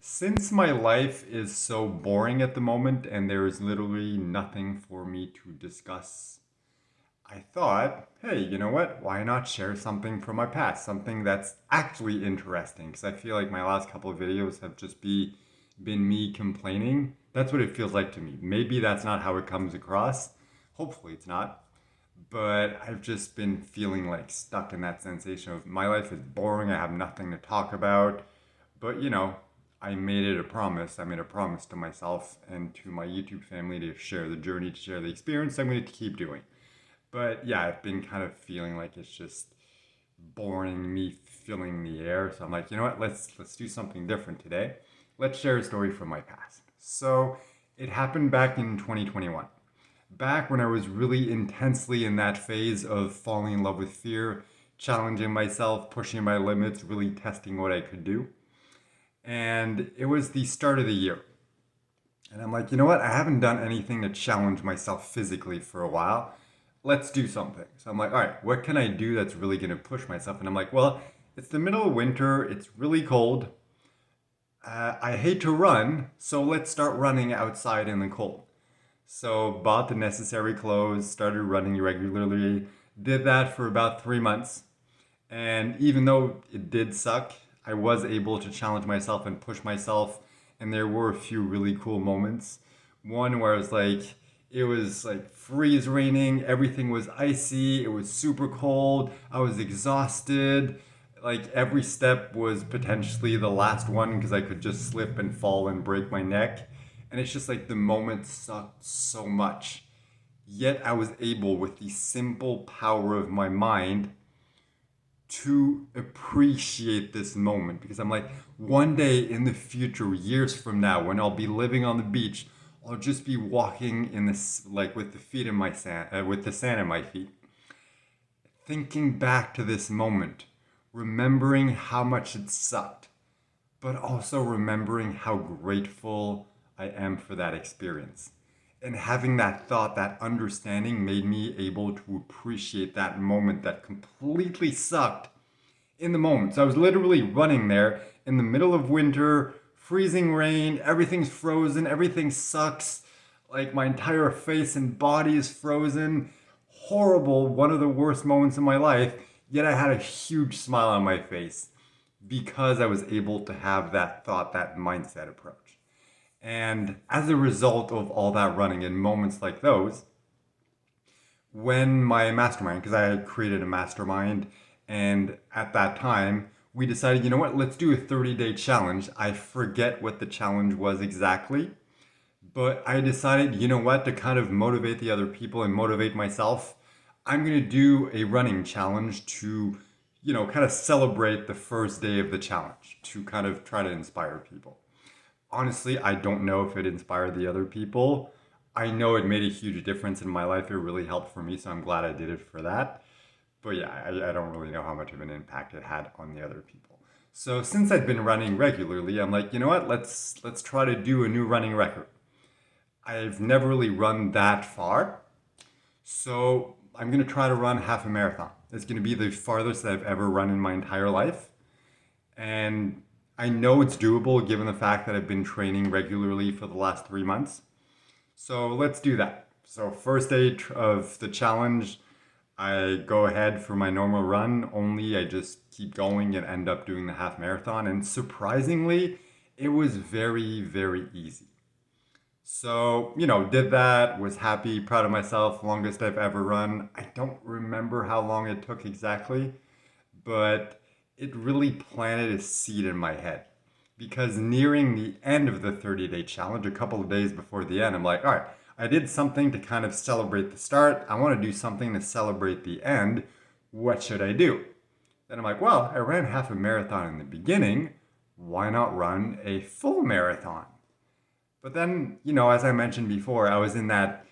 Since my life is so boring at the moment and there is literally nothing for me to discuss, I thought, hey, you know what? Why not share something from my past? Something that's actually interesting. Because I feel like my last couple of videos have been me complaining. That's what it feels like to me. Maybe that's not how it comes across. Hopefully it's not. But I've just been feeling like stuck in that sensation of my life is boring. I have nothing to talk about. But I made it a promise. I made a promise to myself and to my YouTube family to share the journey, to share the experience. I'm going to keep doing. But yeah, I've been kind of feeling like it's just boring, me filling the air. So I'm like, you know what? Let's do something different today. Let's share a story from my past. So it happened back in 2021. Back when I was really intensely in that phase of falling in love with fear, challenging myself, pushing my limits, really testing what I could do. And it was the start of the year. And I'm like, you know what? I haven't done anything to challenge myself physically for a while. Let's do something. So I'm like, all right, what can I do that's really going to push myself? And I'm like, well, it's the middle of winter. It's really cold. I hate to run, so let's start running outside in the cold. So bought the necessary clothes, started running regularly, did that for about 3 months. And even though it did suck, I was able to challenge myself and push myself. And there were a few really cool moments. One where it was like freeze raining, everything was icy, it was super cold, I was exhausted. Like every step was potentially the last one because I could just slip and fall and break my neck. And it's just like the moment sucked so much. Yet I was able, with the simple power of my mind, to appreciate this moment because I'm like, one day in the future, years from now, when I'll be living on the beach, I'll just be walking in this, like with the feet in my sand, with the sand in my feet, thinking back to this moment, remembering how much it sucked, but also remembering how grateful I am for that experience. And having that thought, that understanding made me able to appreciate that moment that completely sucked in the moment. So I was literally running there in the middle of winter, freezing rain, everything's frozen, everything sucks. Like my entire face and body is frozen. Horrible, one of the worst moments in my life. Yet I had a huge smile on my face because I was able to have that thought, that mindset approach. And as a result of all that running in moments like those, when my mastermind, because I had created a mastermind, and at that time, we decided, you know what, let's do a 30-day challenge. I forget what the challenge was exactly, but I decided, you know what, to kind of motivate the other people and motivate myself, I'm going to do a running challenge to, kind of celebrate the first day of the challenge, to kind of try to inspire people. Honestly, I don't know if it inspired the other people. I know it made a huge difference in my life. It really helped for me, so I'm glad I did it for that. But yeah, I don't really know how much of an impact it had on the other people. So since I've been running regularly, I'm like, you know what? Let's try to do a new running record. I've never really run that far, so I'm gonna try to run half a marathon. It's gonna be the farthest that I've ever run in my entire life, and I know it's doable given the fact that I've been training regularly for the last 3 months. So let's do that. So first day of the challenge, I go ahead for my normal run, only I just keep going and end up doing the half marathon. And surprisingly, it was very, very easy. So, did that, was happy, proud of myself, longest I've ever run. I don't remember how long it took exactly, but it really planted a seed in my head. Because nearing the end of the 30-day challenge, a couple of days before the end, I'm like, all right, I did something to kind of celebrate the start. I want to do something to celebrate the end. What should I do? Then I'm like, well, I ran half a marathon in the beginning. Why not run a full marathon? But then, as I mentioned before, I was in that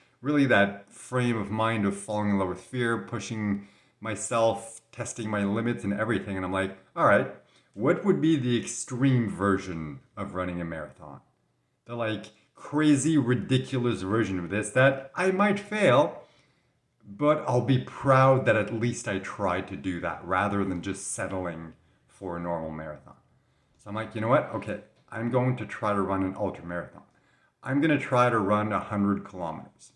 frame of mind of falling in love with fear, pushing myself, testing my limits and everything. And I'm like, all right, what would be the extreme version of running a marathon? The crazy, ridiculous version of this that I might fail, but I'll be proud that at least I tried to do that rather than just settling for a normal marathon. So I'm like, you know what? Okay, I'm going to try to run an ultramarathon. I'm going to try to run 100 kilometers.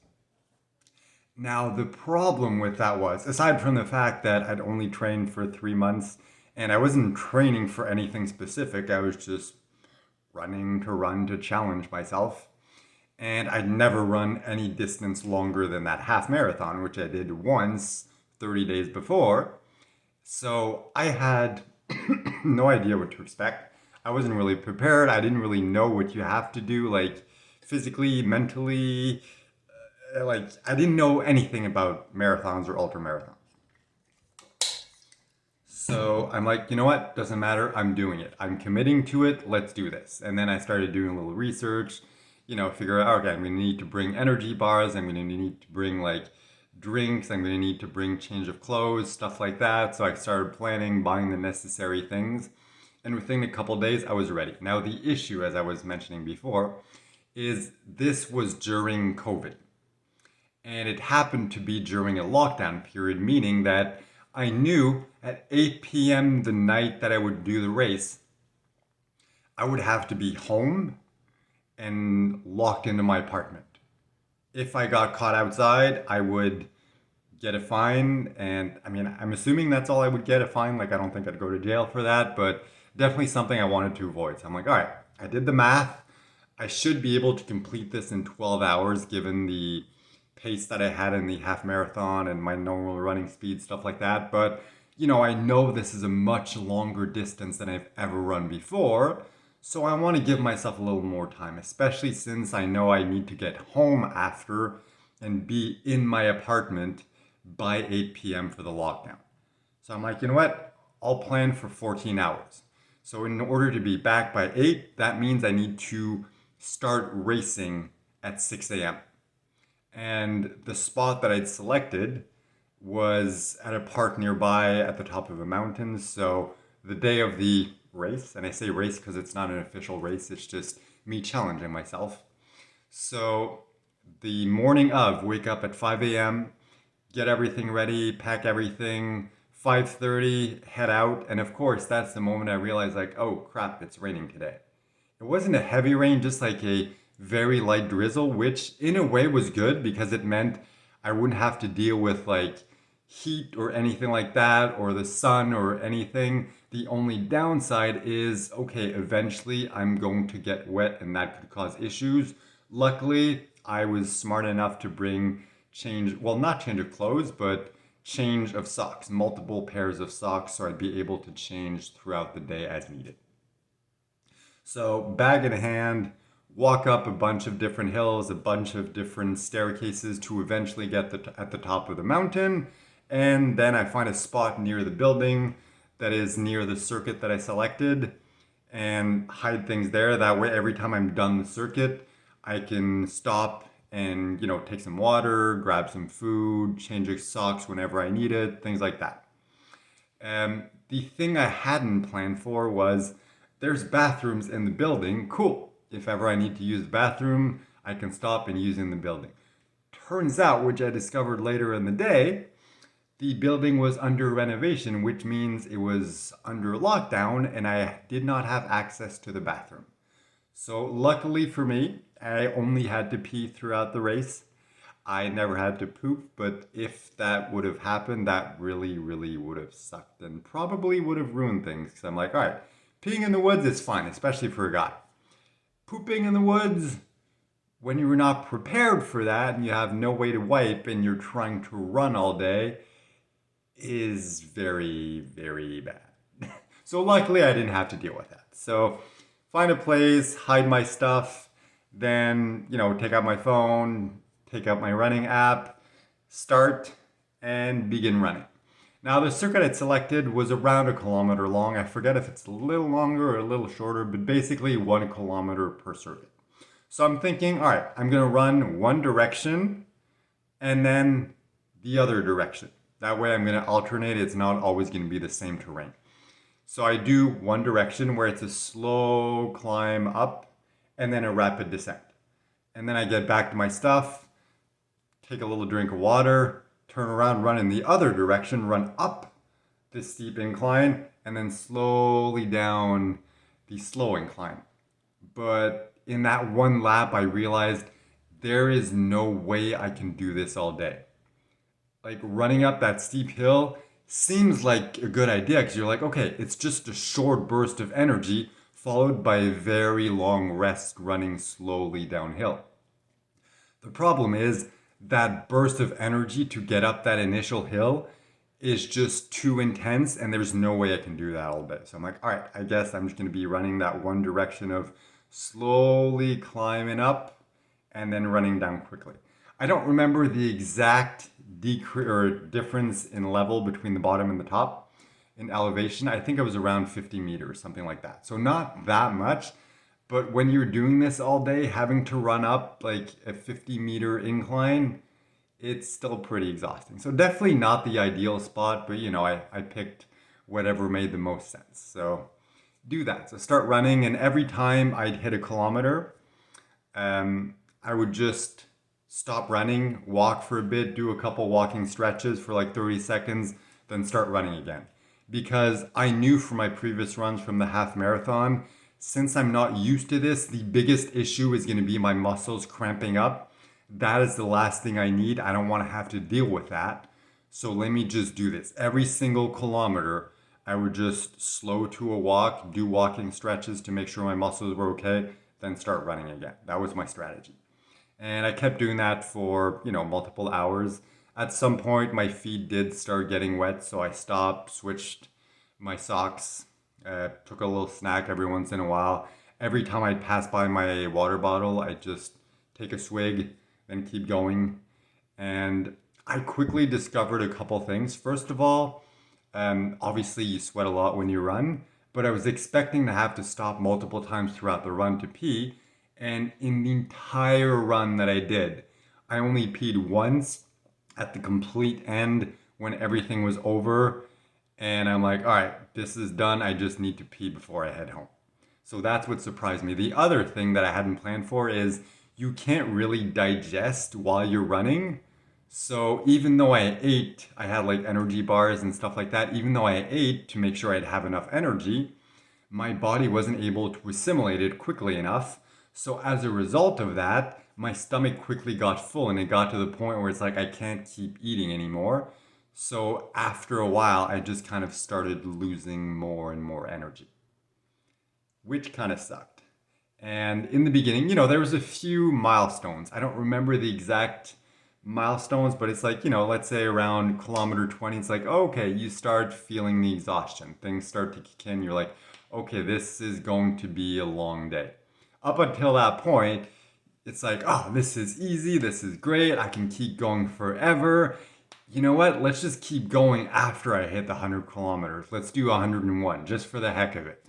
Now, the problem with that was, aside from the fact that I'd only trained for 3 months and I wasn't training for anything specific, I was just running to run to challenge myself. And I'd never run any distance longer than that half marathon, which I did once 30 days before. So I had no idea what to expect. I wasn't really prepared. I didn't really know what you have to do, like physically, mentally. Like, I didn't know anything about marathons or ultra marathons. So I'm like, you know what? Doesn't matter. I'm doing it. I'm committing to it. Let's do this. And then I started doing a little research, figure out, okay, I'm going to need to bring energy bars. I'm going to need to bring like drinks. I'm going to need to bring change of clothes, stuff like that. So I started planning, buying the necessary things. And within a couple days, I was ready. Now, the issue, as I was mentioning before, is this was during COVID. And it happened to be during a lockdown period, meaning that I knew at 8 p.m. the night that I would do the race, I would have to be home and locked into my apartment. If I got caught outside, I would get a fine. And I mean, I'm assuming that's all I would get, a fine. Like, I don't think I'd go to jail for that, but definitely something I wanted to avoid. So I'm like, all right, I did the math. I should be able to complete this in 12 hours given the pace that I had in the half marathon and my normal running speed, stuff like that. But, I know this is a much longer distance than I've ever run before. So I want to give myself a little more time, especially since I know I need to get home after and be in my apartment by 8 p.m. for the lockdown. So I'm like, you know what? I'll plan for 14 hours. So in order to be back by 8, that means I need to start racing at 6 a.m. And the spot that I'd selected was at a park nearby at the top of a mountain. So the day of the race, and I say race because it's not an official race, it's just me challenging myself. So the morning of, wake up at 5 a.m., get everything ready, pack everything, 5:30, head out. And of course, that's the moment I realized, like, oh crap, it's raining today. It wasn't a heavy rain, just like a very light drizzle, which in a way was good because it meant I wouldn't have to deal with like heat or anything like that, or the sun or anything. The only downside is, okay, eventually I'm going to get wet and that could cause issues. Luckily, I was smart enough to bring not change of clothes, but change of socks, multiple pairs of socks, so I'd be able to change throughout the day as needed. So, bag in hand, walk up a bunch of different hills, a bunch of different staircases to eventually get at the top of the mountain. And then I find a spot near the building that is near the circuit that I selected and hide things there. That way, every time I'm done the circuit, I can stop and, take some water, grab some food, change of socks whenever I need it, things like that. The thing I hadn't planned for was there's bathrooms in the building. Cool. If ever I need to use the bathroom, I can stop and use in the building. Turns out, which I discovered later in the day, the building was under renovation, which means it was under lockdown and I did not have access to the bathroom. So luckily for me, I only had to pee throughout the race. I never had to poop, but if that would have happened, that really, really would have sucked and probably would have ruined things. Because I'm like, all right, peeing in the woods is fine, especially for a guy. Pooping in the woods, when you're not prepared for that and you have no way to wipe and you're trying to run all day, is very, very bad. So luckily I didn't have to deal with that. So find a place, hide my stuff, then, take out my phone, take out my running app, start, and begin running. Now the circuit I'd selected was around 1 kilometer long. I forget if it's a little longer or a little shorter, but basically 1 kilometer per circuit. So I'm thinking, all right, I'm gonna run one direction and then the other direction. That way I'm gonna alternate, it's not always gonna be the same terrain. So I do one direction where it's a slow climb up and then a rapid descent. And then I get back to my stuff, take a little drink of water, turn around, run in the other direction, run up the steep incline, and then slowly down the slow incline. But in that one lap, I realized there is no way I can do this all day. Like running up that steep hill seems like a good idea because you're like, okay, it's just a short burst of energy followed by a very long rest running slowly downhill. The problem is that burst of energy to get up that initial hill is just too intense, and there's no way I can do that all day. So I'm like, all right, I guess I'm just going to be running that one direction of slowly climbing up and then running down quickly. I don't remember the exact difference in level between the bottom and the top in elevation. I think it was around 50 meters, something like that. So not that much, but when you're doing this all day, having to run up like a 50-meter incline, it's still pretty exhausting. So definitely not the ideal spot, but I picked whatever made the most sense. So do that. So start running, and every time I'd hit a kilometer, I would just stop running, walk for a bit, do a couple walking stretches for like 30 seconds, then start running again. Because I knew from my previous runs from the half marathon, since I'm not used to this, the biggest issue is going to be my muscles cramping up. That is the last thing I need. I don't want to have to deal with that. So let me just do this. Every single kilometer, I would just slow to a walk, do walking stretches to make sure my muscles were okay, then start running again. That was my strategy. And I kept doing that for, multiple hours. At some point, my feet did start getting wet, so I stopped, switched my socks, took a little snack every once in a while. Every time I'd pass by my water bottle, I'd just take a swig, then keep going. And I quickly discovered a couple things. First of all, obviously you sweat a lot when you run, but I was expecting to have to stop multiple times throughout the run to pee. And in the entire run that I did, I only peed once at the complete end when everything was over. And I'm like, all right, this is done. I just need to pee before I head home. So that's what surprised me. The other thing that I hadn't planned for is you can't really digest while you're running. So even though I ate, I had like energy bars and stuff like that. Even though I ate to make sure I'd have enough energy, my body wasn't able to assimilate it quickly enough. So as a result of that, my stomach quickly got full and it got to the point where it's like I can't keep eating anymore. So after a while, I just kind of started losing more and more energy, which kind of sucked. And in the beginning, there was a few milestones. I don't remember the exact milestones, but it's like, let's say around kilometer 20, it's like, okay, you start feeling the exhaustion. Things start to kick in. You're like, okay, this is going to be a long day. Up until that point, it's like, oh, this is easy. This is great. I can keep going forever. You know what? Let's just keep going after I hit the 100 kilometers. Let's do 101 just for the heck of it,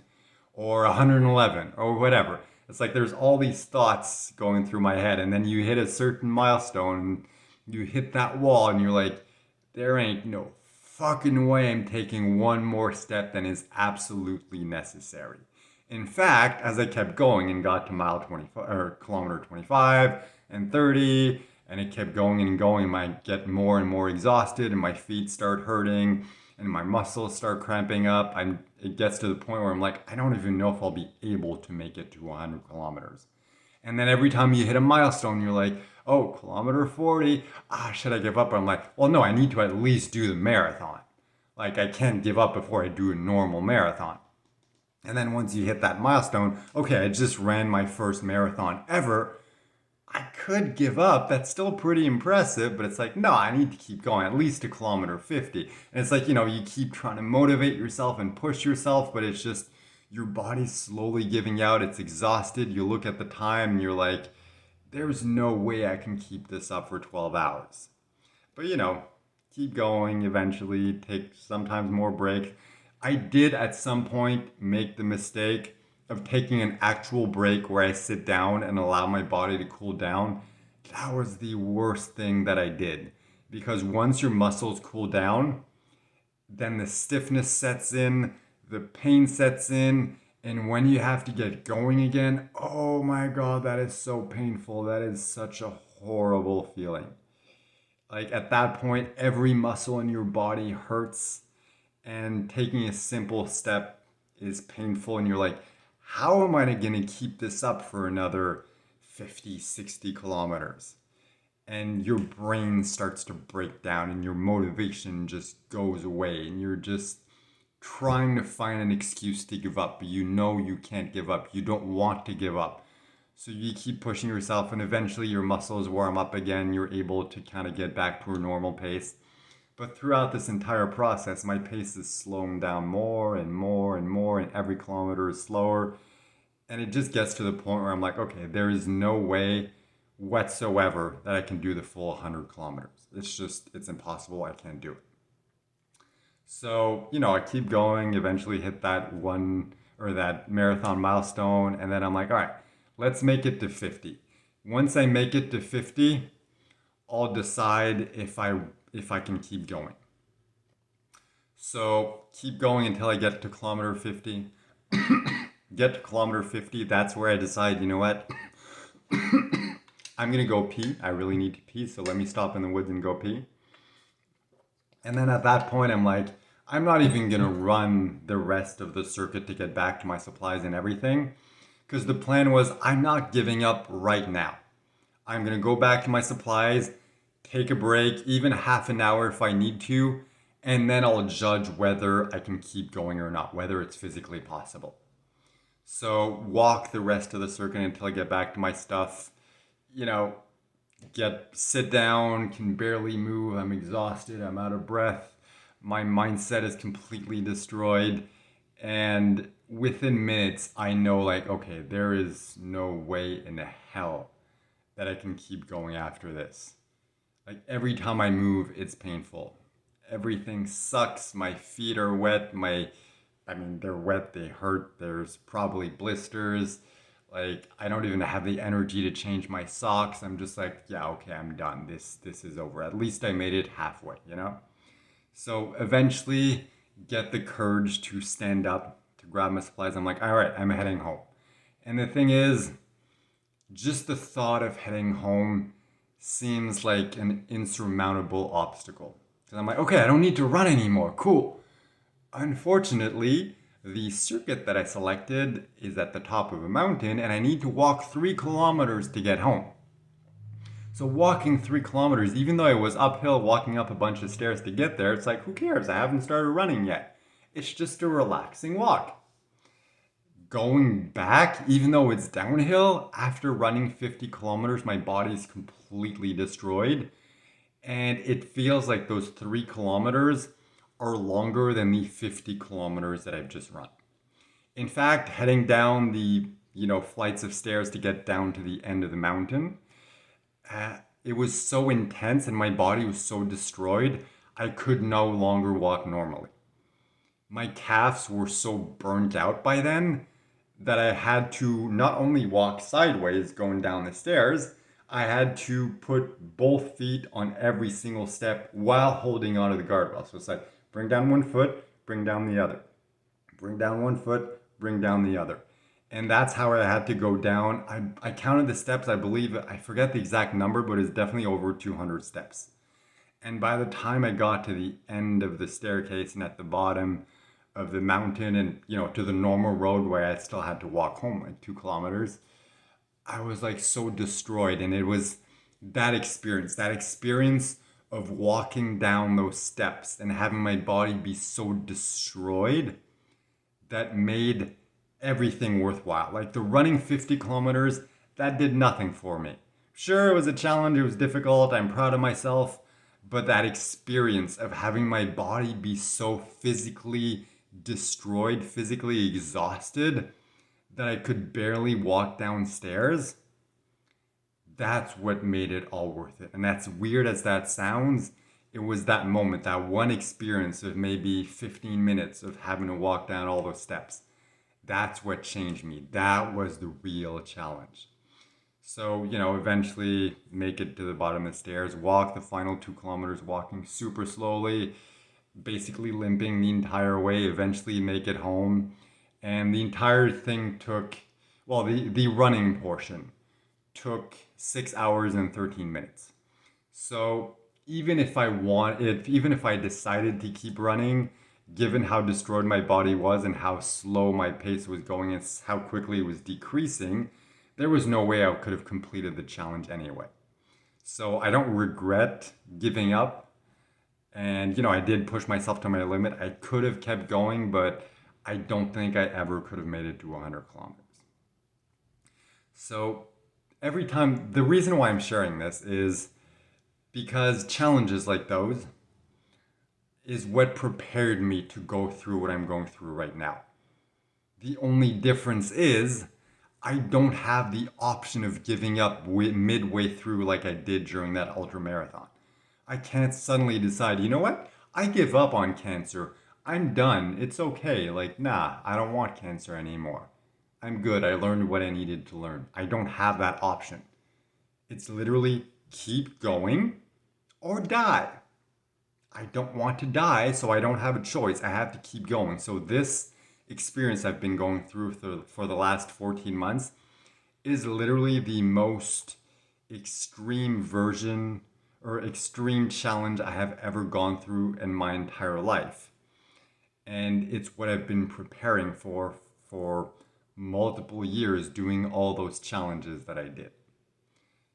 or 111 or whatever. It's like there's all these thoughts going through my head, and then you hit a certain milestone, and you hit that wall, and you're like, there ain't no fucking way I'm taking one more step than is absolutely necessary. In fact, as I kept going and got to mile 25 or kilometer 25 and 30, and it kept going and going, I get more and more exhausted, and my feet start hurting, and my muscles start cramping up. It gets to the point where I'm like, I don't even know if I'll be able to make it to 100 kilometers. And then every time you hit a milestone, you're like, oh, kilometer 40, should I give up? But I'm like, well, no, I need to at least do the marathon. Like, I can't give up before I do a normal marathon. And then once you hit that milestone, okay, I just ran my first marathon ever. I could give up. That's still pretty impressive, but it's like, no, I need to keep going, at least to kilometer 50. And it's like, you keep trying to motivate yourself and push yourself, but it's just your body's slowly giving out. It's exhausted. You look at the time and you're like, there's no way I can keep this up for 12 hours. But keep going eventually, take sometimes more breaks. I did at some point make the mistake of taking an actual break where I sit down and allow my body to cool down. That was the worst thing that I did. Because once your muscles cool down, then the stiffness sets in, the pain sets in, and when you have to get going again, oh my God, that is so painful. That is such a horrible feeling. Like at that point, every muscle in your body hurts, and taking a simple step is painful, and you're like, how am I going to keep this up for another 50, 60 kilometers? And your brain starts to break down and your motivation just goes away and you're just trying to find an excuse to give up, but you know you can't give up. You don't want to give up. So you keep pushing yourself and eventually your muscles warm up again. You're able to kind of get back to a normal pace. But throughout this entire process, my pace is slowing down more and more and more, and every kilometer is slower. And it just gets to the point where I'm like, okay, there is no way whatsoever that I can do the full 100 kilometers. It's impossible. I can't do it. So, I keep going, eventually hit that one or that marathon milestone. And then I'm like, all right, let's make it to 50. Once I make it to 50, I'll decide if I can keep going. So keep going until I get to kilometer 50. Get to kilometer 50, that's where I decide, you know what? I'm gonna go pee. I really need to pee, so let me stop in the woods and go pee. And then at that point, I'm like, I'm not even gonna run the rest of the circuit to get back to my supplies and everything. Because the plan was, I'm not giving up right now. I'm gonna go back to my supplies, take a break, even half an hour if I need to, and then I'll judge whether I can keep going or not, whether it's physically possible. So walk the rest of the circuit until I get back to my stuff. You know, sit down, can barely move, I'm exhausted, I'm out of breath. My mindset is completely destroyed. And within minutes, I know like, okay, there is no way in hell that I can keep going after this. Like every time I move, it's painful. Everything sucks. My feet are wet. They're wet, they hurt. There's probably blisters. Like I don't even have the energy to change my socks. I'm just like, yeah, okay, I'm done. This is over. At least I made it halfway. So eventually get the courage to stand up, to grab my supplies. I'm like, all right, I'm heading home. And the thing is, just the thought of heading home seems like an insurmountable obstacle. So I'm like, okay, I don't need to run anymore. Cool. Unfortunately, the circuit that I selected is at the top of a mountain and I need to walk 3 kilometers to get home. So walking 3 kilometers, even though I was uphill walking up a bunch of stairs to get there, it's like, who cares? I haven't started running yet. It's just a relaxing walk. Going back, even though it's downhill, after running 50 kilometers, my body's completely destroyed. And it feels like those 3 kilometers are longer than the 50 kilometers that I've just run. In fact, heading down the flights of stairs to get down to the end of the mountain, it was so intense and my body was so destroyed, I could no longer walk normally. My calves were so burnt out by then that I had to not only walk sideways going down the stairs, I had to put both feet on every single step while holding onto the guardrail. So it's like, bring down one foot, bring down the other. Bring down one foot, bring down the other. And that's how I had to go down. I counted the steps, I believe, I forget the exact number, but it's definitely over 200 steps. And by the time I got to the end of the staircase and at the bottom of the mountain and, to the normal road where I still had to walk home like 2 kilometers, I was like so destroyed. And it was that experience of walking down those steps and having my body be so destroyed that made everything worthwhile. Like the running 50 kilometers, that did nothing for me. Sure, it was a challenge, it was difficult, I'm proud of myself, but that experience of having my body be so physically destroyed, physically exhausted, that I could barely walk downstairs, that's what made it all worth it. And that's weird as that sounds, it was that moment, that one experience of maybe 15 minutes of having to walk down all those steps. That's what changed me. That was the real challenge. So, eventually make it to the bottom of the stairs, walk the final 2 kilometers, walking super slowly, basically limping the entire way, eventually make it home. And the entire thing took, the running portion took 6 hours and 13 minutes. So even if I decided to keep running, given how destroyed my body was and how slow my pace was going and how quickly it was decreasing, there was no way I could have completed the challenge anyway. So I don't regret giving up. And, I did push myself to my limit. I could have kept going, but I don't think I ever could have made it to 100 kilometers. So every time, the reason why I'm sharing this is because challenges like those is what prepared me to go through what I'm going through right now. The only difference is I don't have the option of giving up midway through like I did during that ultramarathon. I can't suddenly decide, you know what? I give up on cancer. I'm done. It's okay. Like, nah, I don't want cancer anymore. I'm good. I learned what I needed to learn. I don't have that option. It's literally keep going or die. I don't want to die, so I don't have a choice. I have to keep going. So this experience I've been going through for the last 14 months is literally the most extreme version or extreme challenge I have ever gone through in my entire life. And it's what I've been preparing for multiple years, doing all those challenges that I did.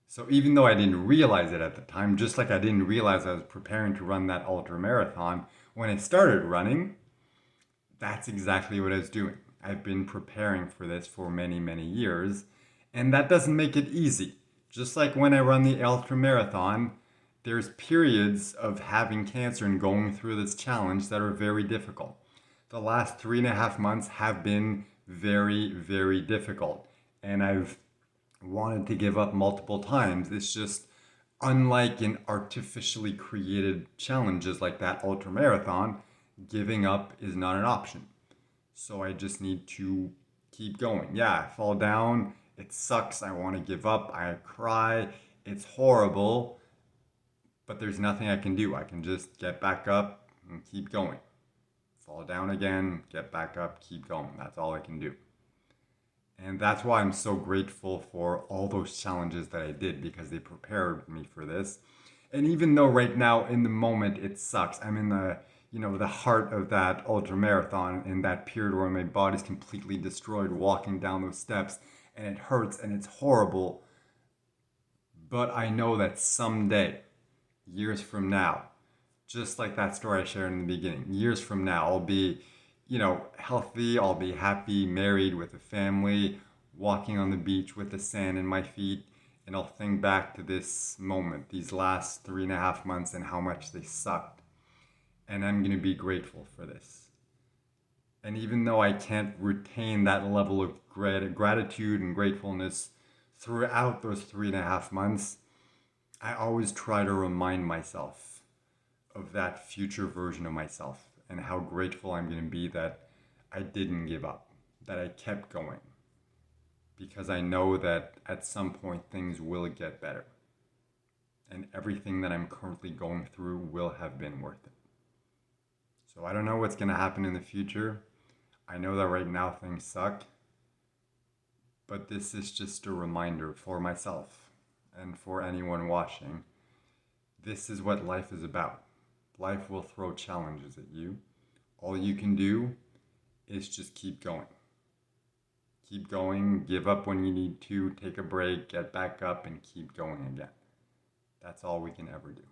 So even though I didn't realize it at the time, just like I didn't realize I was preparing to run that ultra marathon, when I started running, that's exactly what I was doing. I've been preparing for this for many, many years, and that doesn't make it easy. Just like when I run the ultra marathon, there's periods of having cancer and going through this challenge that are very difficult. The last 3.5 months have been very, very difficult, and I've wanted to give up multiple times. It's just unlike in artificially created challenges like that ultra marathon, giving up is not an option. So I just need to keep going. Yeah, I fall down, it sucks, I want to give up, I cry, it's horrible, but there's nothing I can do. I can just get back up and keep going. Fall down again, get back up, keep going. That's all I can do. And that's why I'm so grateful for all those challenges that I did, because they prepared me for this. And even though right now in the moment it sucks, I'm in the heart of that ultra marathon, in that period where my body's completely destroyed walking down those steps, and it hurts and it's horrible. But I know that someday, years from now, just like that story I shared in the beginning, years from now, I'll be healthy, I'll be happy, married with a family, walking on the beach with the sand in my feet, and I'll think back to this moment, these last 3.5 months, and how much they sucked. And I'm going to be grateful for this. And even though I can't retain that level of gratitude and gratefulness throughout those 3.5 months, I always try to remind myself of that future version of myself, and how grateful I'm going to be that I didn't give up, that I kept going, because I know that at some point things will get better, and everything that I'm currently going through will have been worth it. So I don't know what's going to happen in the future. I know that right now things suck, but this is just a reminder for myself and for anyone watching. This is what life is about. Life will throw challenges at you. All you can do is just keep going. Keep going, give up when you need to, take a break, get back up, and keep going again. That's all we can ever do.